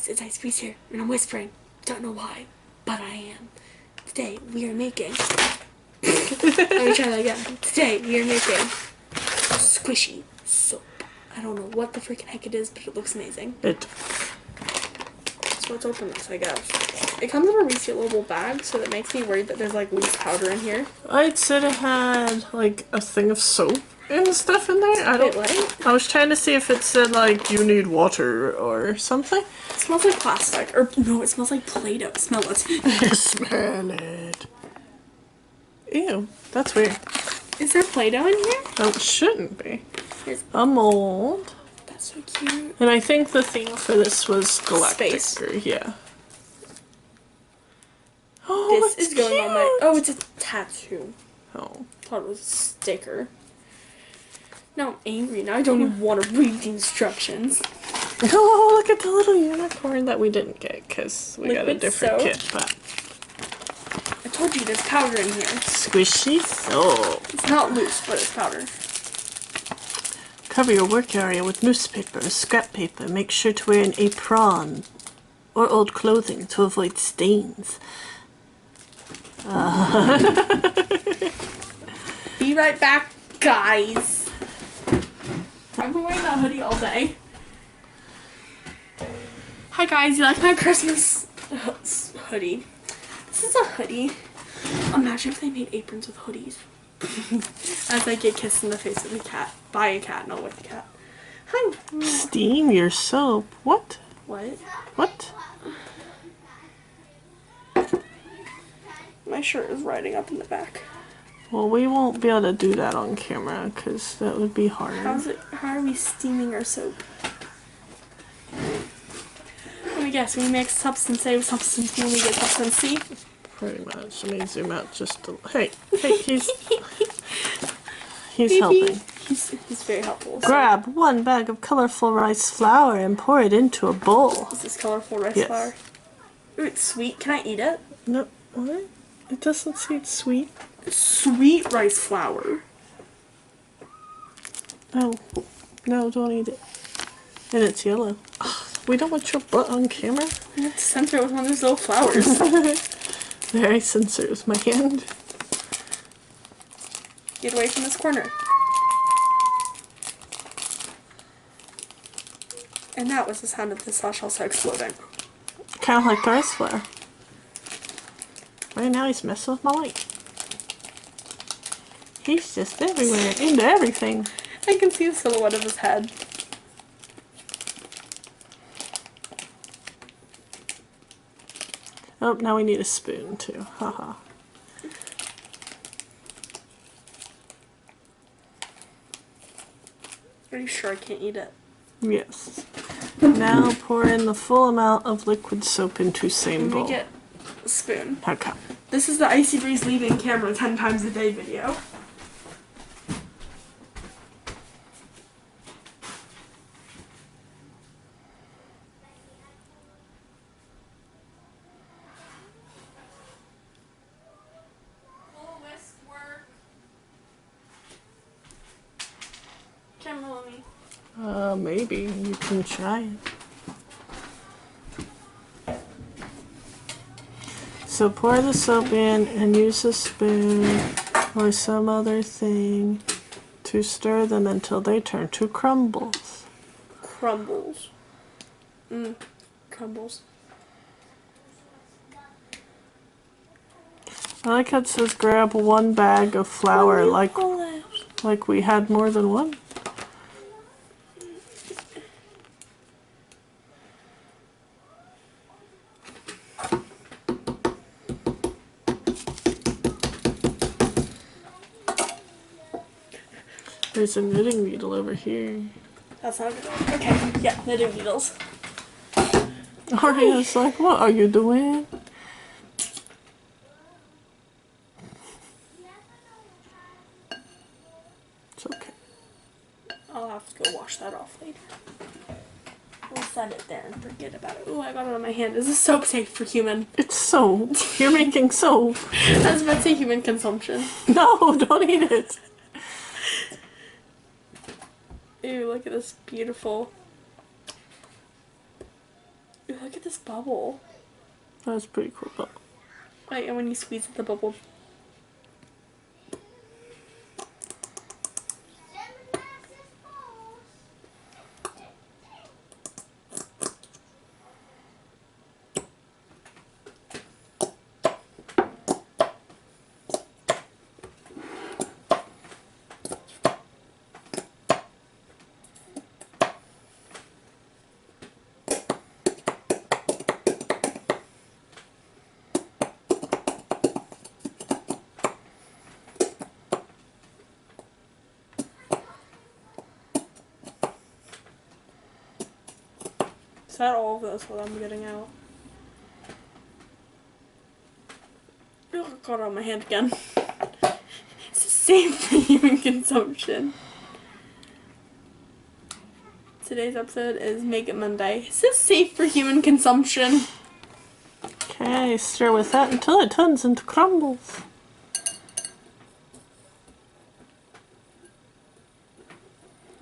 guys, it's Ice Breeze here, and I'm whispering. Don't know why, but I am. Today, we are making... Let me try that again. Today, we are making squishy soap. I don't know what the freaking heck it is, but it looks amazing. So let's open this, I guess. It comes in a resealable bag, so that makes me worried that there's like loose powder in here. It said it had like a thing of soap and stuff in there. Wait, what? I was trying to see if it said like you need water or something. It smells like plastic. Or no, it smells like Play-Doh. Smell it. Smell it. Ew, that's weird. Is there Play-Doh in here? Oh, it shouldn't be. Here's... A mold. That's so cute. And I think the theme for this was galactic. Space. Yeah. Oh, this is going on my... Oh, it's a tattoo. Oh. Thought it was a sticker. Now I'm angry. Now I don't even want to read the instructions. Oh, look at the little unicorn that we didn't get because we got a different kit. But I told you there's powder in here. Squishy soap. It's not loose, but it's powder. Cover your work area with newspaper or scrap paper. Make sure to wear an apron or old clothing to avoid stains. Be right back, guys. I've been wearing that hoodie all day. Hi guys, you like my Christmas hoodie? This is a hoodie. Imagine if they made aprons with hoodies. As I get kissed in the face with a cat. By a cat, not with a cat. Hi. Steam your soap. What? What? What? My shirt is riding up in the back. Well, we won't be able to do that on camera because that would be hard. How are we steaming our soap? Let me guess, we make substance A with substance B and we get substance C? Pretty much. Let me zoom out just a... Hey, he's helping. He's very helpful. So. Grab 1 bag of colorful rice flour and pour it into a bowl. Is this colorful rice flour? Ooh, it's sweet. Can I eat it? No, what? It doesn't say it's sweet. Sweet rice flour. Oh, no, don't eat it. And it's yellow. Oh, we don't want your butt on camera. I have to censor it with one of those little flowers. There, I censor with my hand. Get away from this corner. And that was the sound of the slash also exploding. Kind of like the rice flour. Right now he's messing with my light. He's just everywhere, into everything. I can see the silhouette of his head. Oh, now we need a spoon too. Haha. Are you sure I can't eat it? Yes. Now pour in the full amount of liquid soap into same bowl. Let me get a spoon. Okay. This is the Icy Breeze leaving camera 10 times a day video. Camera on me. Maybe you can try it. So pour the soap in and use a spoon or some other thing to stir them until they turn to crumbles. Crumbles. Crumbles. I like how it says grab 1 bag of flour like we had more than one. There's a knitting needle over here. That's not good. Okay, yeah, knitting needles. Aria's like, what are you doing? It's okay. I'll have to go wash that off later. We'll set it there and forget about it. Oh, I got it on my hand. Is this soap safe for human? It's soap. You're making soap. I was about to say human consumption. No, don't eat it. Ew, look at this beautiful. Ew, look at this bubble. That's pretty cool bubble. Like, and when you squeeze it, the bubble. Is that all of this what I'm getting out? Oh, got it on my hand again. It's the same for human consumption. Today's episode is Make It Monday. Is this safe for human consumption? Okay, stir with that until it turns into crumbles.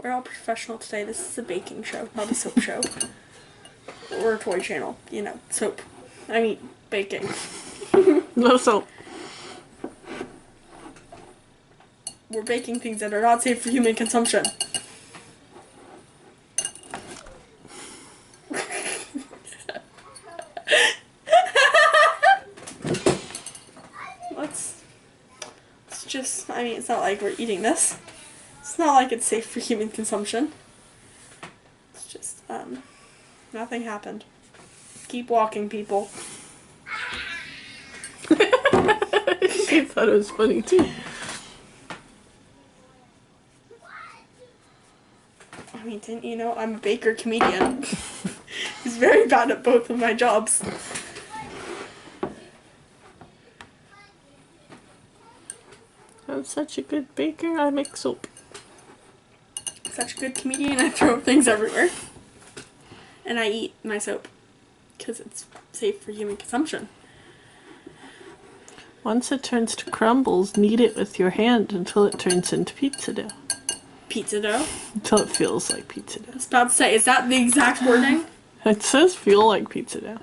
We're all professional today. This is a baking show, not a soap show. Or a toy channel. You know, soap. I mean, baking. No soap. We're baking things that are not safe for human consumption. Let's just, I mean, it's not like we're eating this. It's not like it's safe for human consumption. It's just, nothing happened. Keep walking, people. She thought it was funny too. I mean, didn't you know I'm a baker comedian? He's very bad at both of my jobs. I'm such a good baker, I make soap. Such a good comedian, I throw things everywhere. And I eat my soap. Because it's safe for human consumption. Once it turns to crumbles, knead it with your hand until it turns into pizza dough. Pizza dough? Until it feels like pizza dough. I was about to say, is that the exact wording? It says feel like pizza dough.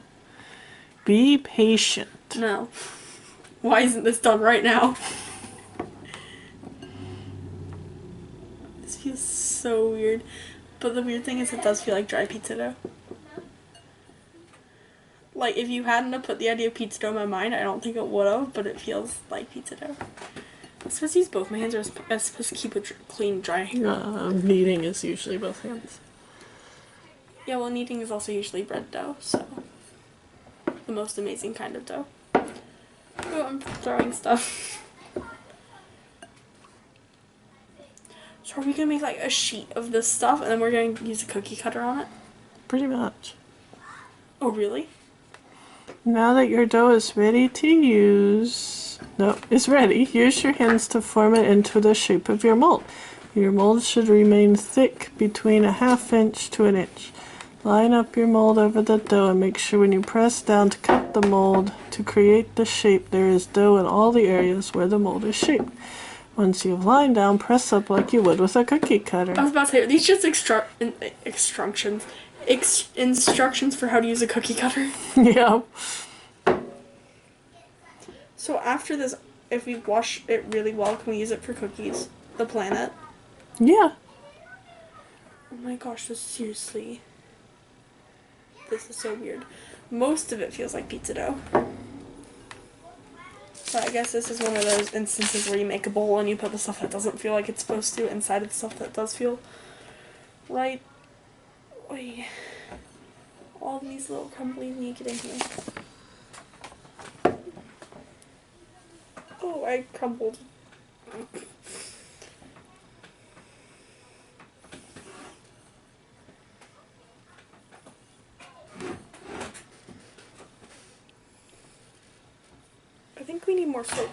Be patient. No. Why isn't this done right now? This feels so weird. But the weird thing is it does feel like dry pizza dough. Like, if you hadn't have put the idea of pizza dough in my mind, I don't think it would have, but it feels like pizza dough. I'm supposed to use both my hands, or I'm supposed to keep it clean, dry. Kneading is usually both hands. Yeah, well, kneading is also usually bread dough, so. The most amazing kind of dough. Oh, I'm throwing stuff. So are we gonna make like a sheet of this stuff, and then we're gonna use a cookie cutter on it? Pretty much. Oh, really? Now that your dough is ready to use... No, is ready. Use your hands to form it into the shape of your mold. Your mold should remain thick between a 1/2 inch to 1 inch. Line up your mold over the dough and make sure when you press down to cut the mold to create the shape, there is dough in all the areas where the mold is shaped. Once you've lined down, press up like you would with a cookie cutter. I was about to say, are these just instructions for how to use a cookie cutter? Yeah. So after this, if we wash it really well, can we use it for cookies? The planet? Yeah. Oh my gosh, this seriously. This is so weird. Most of it feels like pizza dough. So I guess this is one of those instances where you make a bowl and you put the stuff that doesn't feel like it's supposed to inside of the stuff that does feel right. Wait. All these little crumblies need to get in here. Oh, I crumbled. I think we need more soap.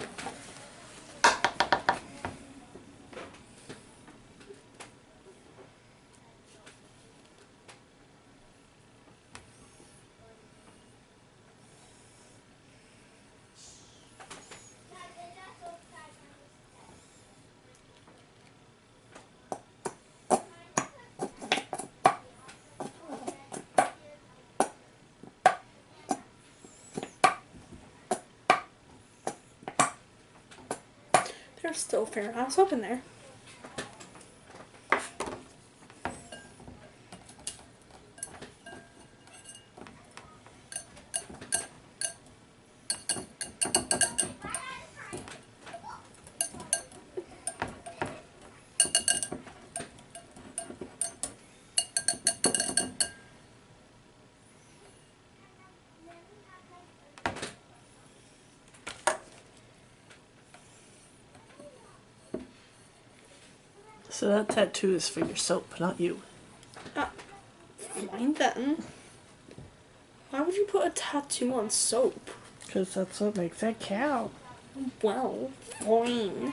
There's still a fair amount of soap in there. So that tattoo is for your soap, not you. Fine then. Why would you put a tattoo on soap? Because that's what makes it count. Well, fine.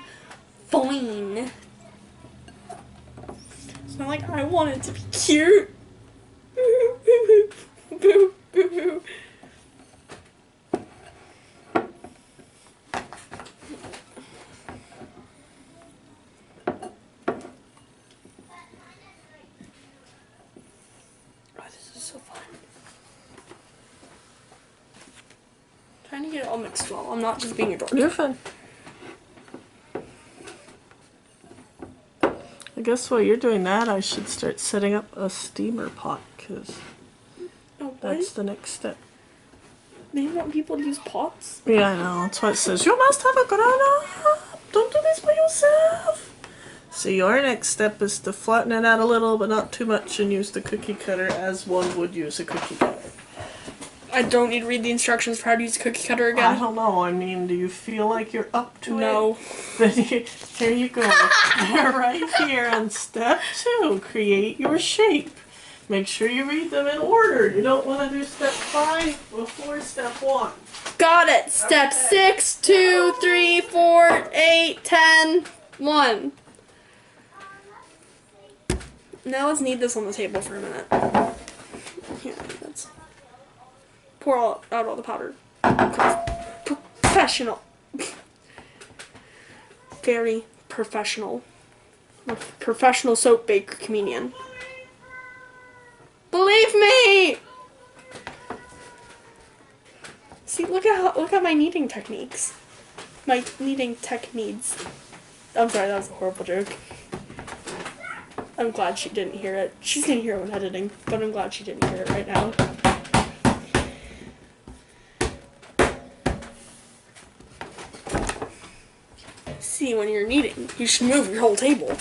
Fine. It's not like I want it to be cute. Boo, boo, boo. Oh, this is so fun. Trying to get it all mixed well. I'm not just being a dork. You're fine. I guess while you're doing that, I should start setting up a steamer pot, because Oh, what? that's the next step. They want people to use pots? Yeah, I know. That's why it says, you must have a grana. Don't do this by yourself. So your next step is to flatten it out a little, but not too much, and use the cookie cutter as one would use a cookie cutter. I don't need to read the instructions for how to use a cookie cutter I again. don't know. I mean, do you feel like you're up to No. it? Then here you go. You're right here on step 2. Create your shape. Make sure you read them in order. You don't want to do step 5 before step 1. Got it. Step 6, 2, 3, 4, 8, 10, 1. Now let's knead this on the table for a minute. Here, let's pour out all the powder. Professional. Very professional. A professional soap baker comedian. Believe me! See, look at my kneading techniques. My kneading techniques. I'm sorry, that was a horrible joke. I'm glad she didn't hear it. She's gonna hear it when editing, but I'm glad she didn't hear it right now. See, when you're kneading, you should move your whole table.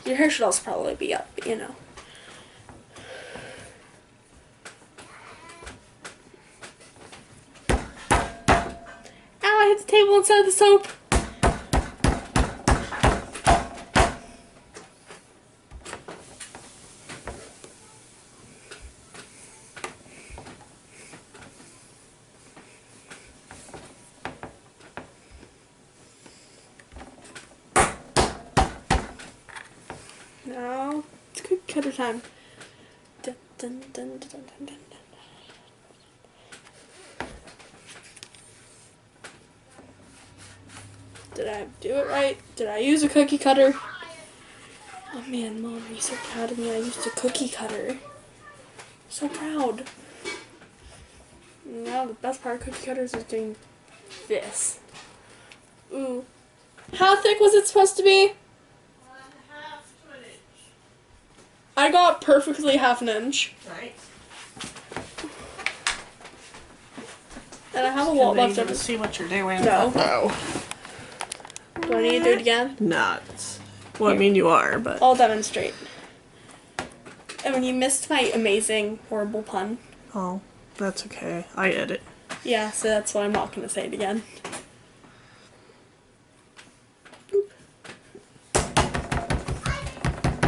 Your hair should also probably be up, but you know. Ow, I hit the table instead of the soap. Now, it's cookie cutter time. Dun, dun, dun, dun, dun, dun, dun. Did I do it right? Did I use a cookie cutter? Oh man, Mom, are you so proud of me? I used a cookie cutter. So proud. Now the best part of cookie cutters is doing this. Ooh. How thick was it supposed to be? 1/2 inch. I got perfectly 1/2 inch. Right. And I have a lot left to over. see what you're doing. No. No. Do I need to do it again? Nuts. Well, I mean, you are, but. I'll demonstrate. And when you missed my amazing, horrible pun. Oh, that's okay. I edit. Yeah, so that's why I'm not going to say it again.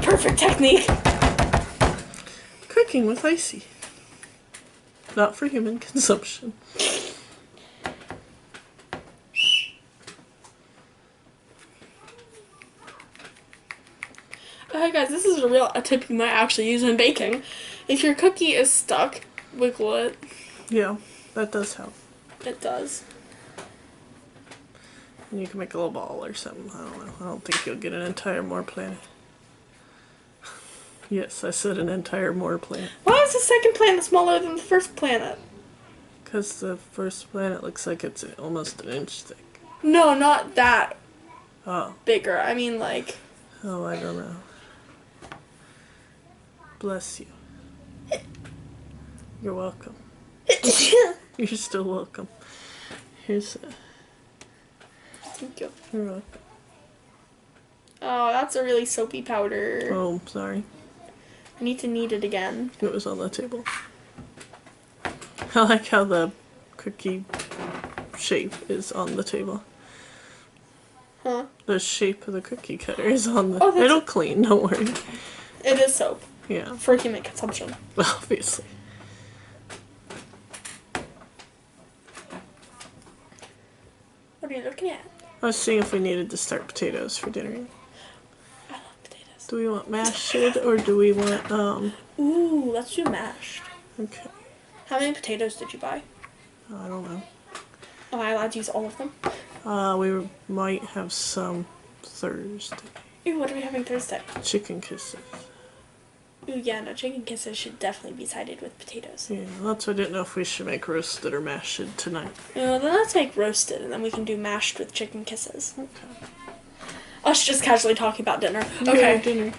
Perfect technique! Cooking with Icy. Not for human consumption. Okay guys, this is a tip you might actually use in baking. If your cookie is stuck, wiggle it. Yeah, that does help. It does. And you can make a little ball or something. I don't know. I don't think you'll get an entire Moore planet. Yes, I said an entire Moore planet. Why is the second planet smaller than the first planet? Because the first planet looks like it's almost an inch thick. No, not that. Oh. bigger. I mean, like... Oh, I don't know. Bless you. You're welcome. You're still welcome. Here's a... Thank you. You're welcome. Oh, that's a really soapy powder. Oh, sorry. I need to knead it again. It was on the table. I like how the cookie shape is on the table. Huh? The shape of the cookie cutter is on the... Oh, that's... It'll clean, don't worry. It is soap. Yeah. For human consumption. Obviously. What are you looking at? I was seeing if we needed to start potatoes for dinner. I love potatoes. Do we want mashed or do we want, Ooh, let's do mashed. Okay. How many potatoes did you buy? I don't know. Am I allowed to use all of them? We might have some Thursday. Ooh, what are we having Thursday? Chicken kisses. Ooh, yeah, no, chicken kisses should definitely be sided with potatoes. Yeah, that's why I didn't know if we should make roasted or mashed tonight. Then let's make roasted, and then we can do mashed with chicken kisses. Okay. Us just casually talking about dinner. Yeah, Okay. dinner.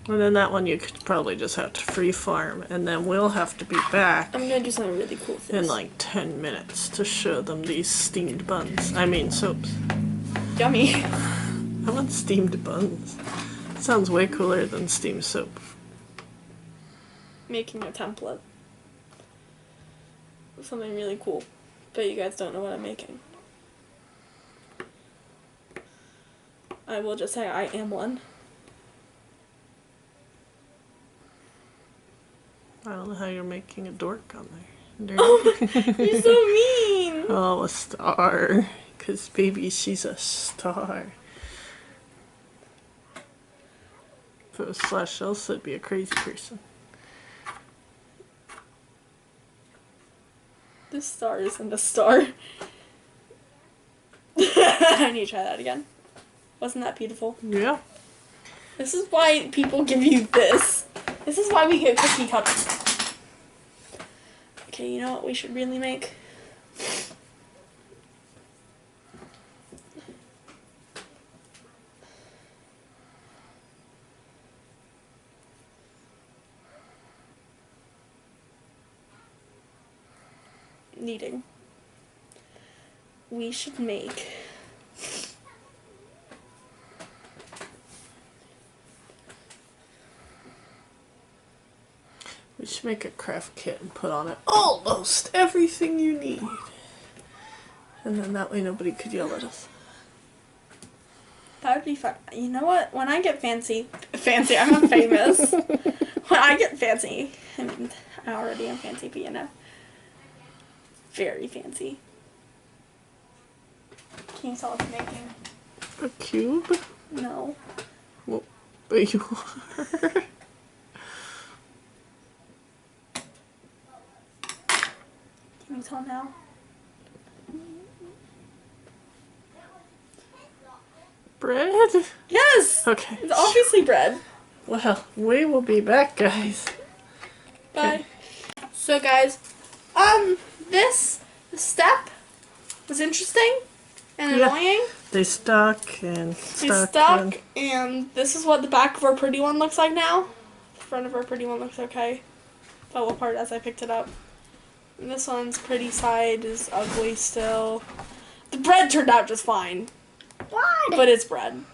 And then that one you could probably just have to free farm, and then we'll have to be back I'm gonna do something really cool with this. in like 10 minutes to show them these steamed buns. I mean soaps. Yummy. I want steamed buns. Sounds way cooler than steamed soap. Making a template. Something really cool. But you guys don't know what I'm making. I will just say I am one. I don't know how you're making a dork on there. Oh, you're so mean! Oh, a star. Because, baby, she's a star. If it was Slash Elsa, it'd be a crazy person. This star isn't a star. I need to try that again. Wasn't that beautiful? Yeah. This is why people give you this. This is why we get cookie cutters. Okay, you know what we should really make? Kneading. We should make We should make a craft kit and put on it almost everything you need. And then that way nobody could yell at us. that would be fun. You know what? When I get fancy, I'm famous. When I get fancy, I mean, I already am fancy, but you know, very fancy. Can you tell what I'm making? A cube? No. Well, but you are. Can you tell now? Bread? Yes! Okay. It's obviously bread. Well, we will be back, guys. Bye. So guys, this step was interesting and Yeah. annoying. They stuck and It's stuck. stuck, and this is what the back of our pretty one looks like now. The front of our pretty one looks okay. Fell apart as I picked it up. And this one's pretty side is ugly still. The bread turned out just fine, What? but it's bread.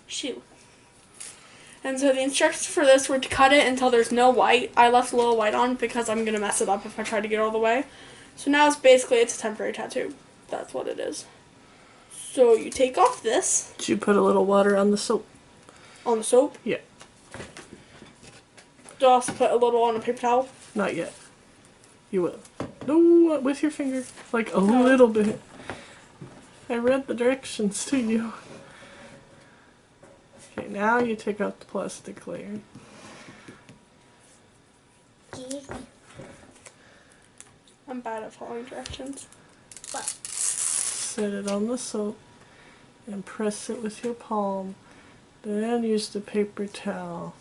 Shoot. And so the instructions for this were to cut it until there's no white. I left a little white on because I'm going to mess it up if I try to get it all the way. So now it's a temporary tattoo. That's what it is. So you take off this Did you put a little water on the soap? on the soap. Yeah. You also put a little on a paper towel. Not yet. You will. No, with your finger. Like a little bit. I read the directions to you. Okay, now you take out the plastic layer. I'm bad at following directions. Set it on the soap and press it with your palm. Then use the paper towel.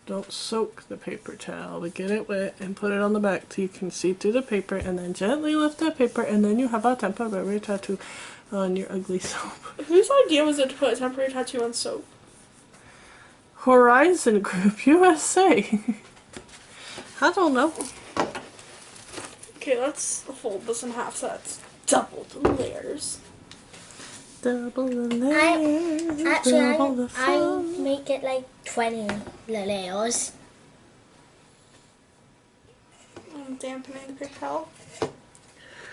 Don't soak the paper towel, but get it wet and put it on the back till you can see through the paper, and then gently lift the paper, and then you have a temporary tattoo on your ugly soap. Whose idea was it to put a temporary tattoo on soap? Horizon Group USA. I don't know. Okay, let's fold this in half so that's double the layers. Double the layers. Double the I fun. make it like 20 layers. I'm dampening the paper towel.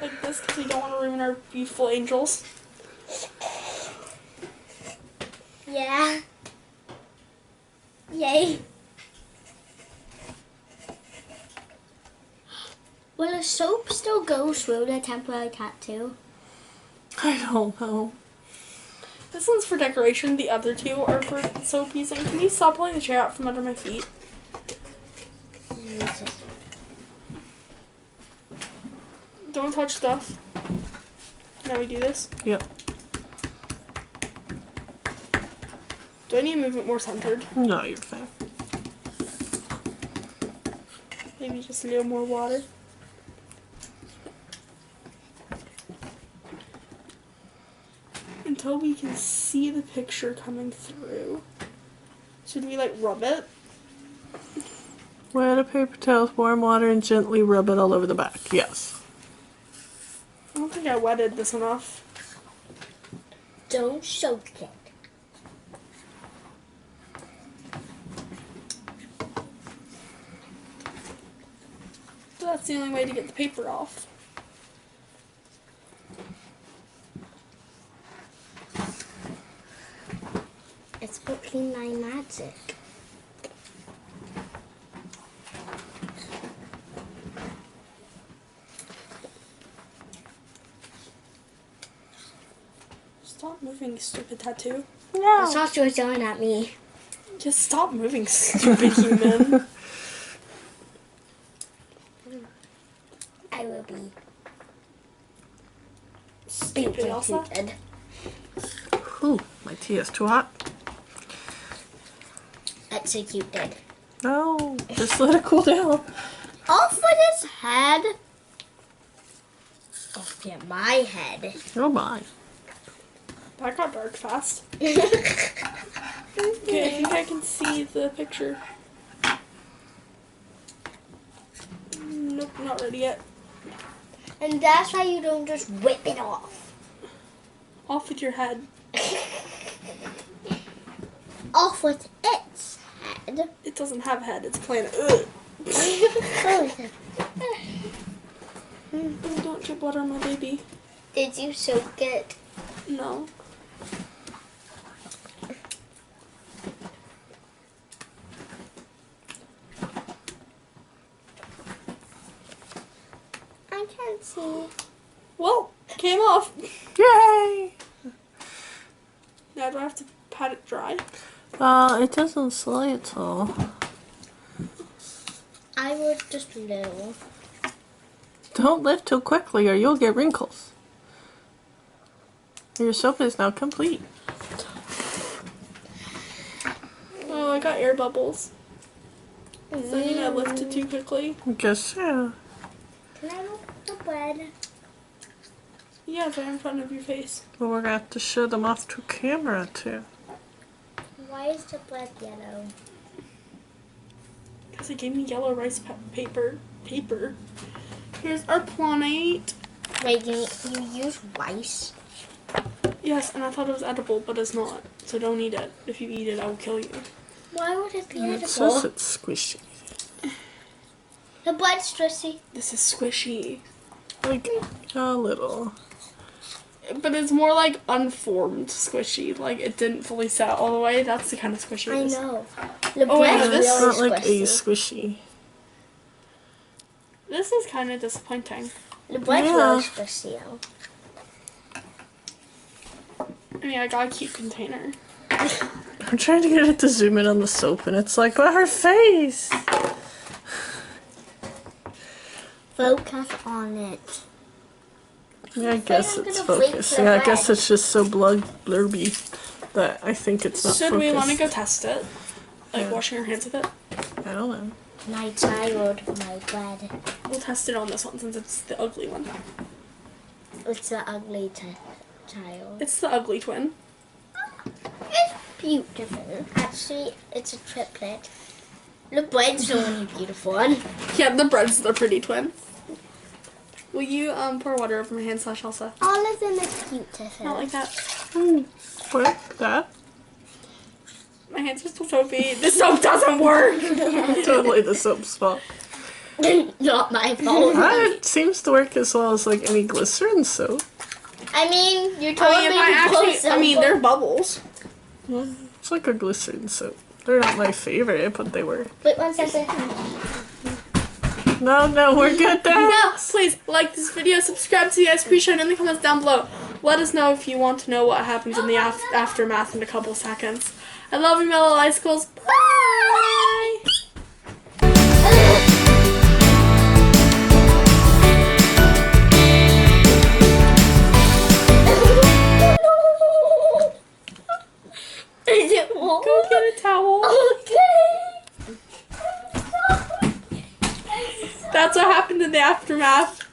Like this because we don't want to ruin our beautiful angels. Yeah. Yay. Will the soap still go through the temporary tattoo? I don't know. This one's for decoration. The other two are for soap using. Can you stop pulling the chair out from under my feet? Jesus. Don't touch stuff. Now we do this. Yep. Do I need to move it more centered? No, you're fine. Maybe just a little more water. Until we can see the picture coming through. Should we like rub it? Wet a paper towel with warm water and gently rub it all over the back. Yes. I don't think I wetted this enough. Don't soak it. That's the only way to get the paper off. It's fucking my magic. Stop moving, stupid tattoo. I No. thought you were yelling at me. Just stop moving, stupid human. I will be Stupid Elsa. executed. Ooh, my tea is too hot. Executed. No, just let it cool down. Off with his head. Off get my head. Oh my. That got dark fast. Okay, I think I can see the picture. Nope, not ready yet. And that's why you don't just whip it off. Off with your head. Off with its head. It doesn't have a head, it's a planet. Ugh. Oh, don't drip water on my baby. Did you soak it? No. I can't see. Well, came off. Yay! Now do I have to pat it dry? It doesn't slay at all. I would just know. Don't lift too quickly or you'll get wrinkles. Your soap is now complete. Oh, I got air bubbles. Does that mean I lifted too quickly? I guess so. Can I look at the bread? Yeah, they're in front of your face. But we're gonna have to show them off to camera too. Why is the bread yellow? Because it gave me yellow rice paper. Here's our planate. Wait, you use rice? Yes, and I thought it was edible, but it's not. So don't eat it. If you eat it, I will kill you. Why would it be It says edible? it's squishy. The bread's stressy. This is squishy. Like a little. But it's more like unformed squishy. Like it didn't fully set all the way. That's the kind of squishy it I is. know. The Oh, wait, bread's this- It's really not like a squishy. squishy. This is kind of disappointing. The bread's Yeah. really squishy though. I mean, I got a cute container. I'm trying to get it to zoom in on the soap and it's like, well, her face! Focus on it. Yeah, I guess I'm it's gonna wait for focusing. the I guess bread. it's just so blurby that I think it's not Should focused. we want to go test it? Like Yeah. washing our hands with it? I don't know. My child, my bread. We'll test it on this one since it's the ugly one. It's the ugly child. It's the ugly twin. It's beautiful. Actually, it's a triplet. The bread's the only beautiful one. Yeah, the bread's the pretty twin. Will you pour water over my hand / Elsa? All of them are beautiful. Not like that. What? That? My hands are still soapy. The soap doesn't work. Totally the soap's fault. Not my fault. It seems to work as well as like any glycerin soap. I mean, you told me to pour some. They're bubbles. It's like a glycerin soap. They're not my favorite, but they work. Wait 1 second. No, we're good there. No, please like this video, subscribe to the SP Show, and in the comments down below, let us know if you want to know what happens in the aftermath in a couple seconds. I love you, Mellow Icicles. Bye! Go get a towel. Okay. That's what happened in the aftermath.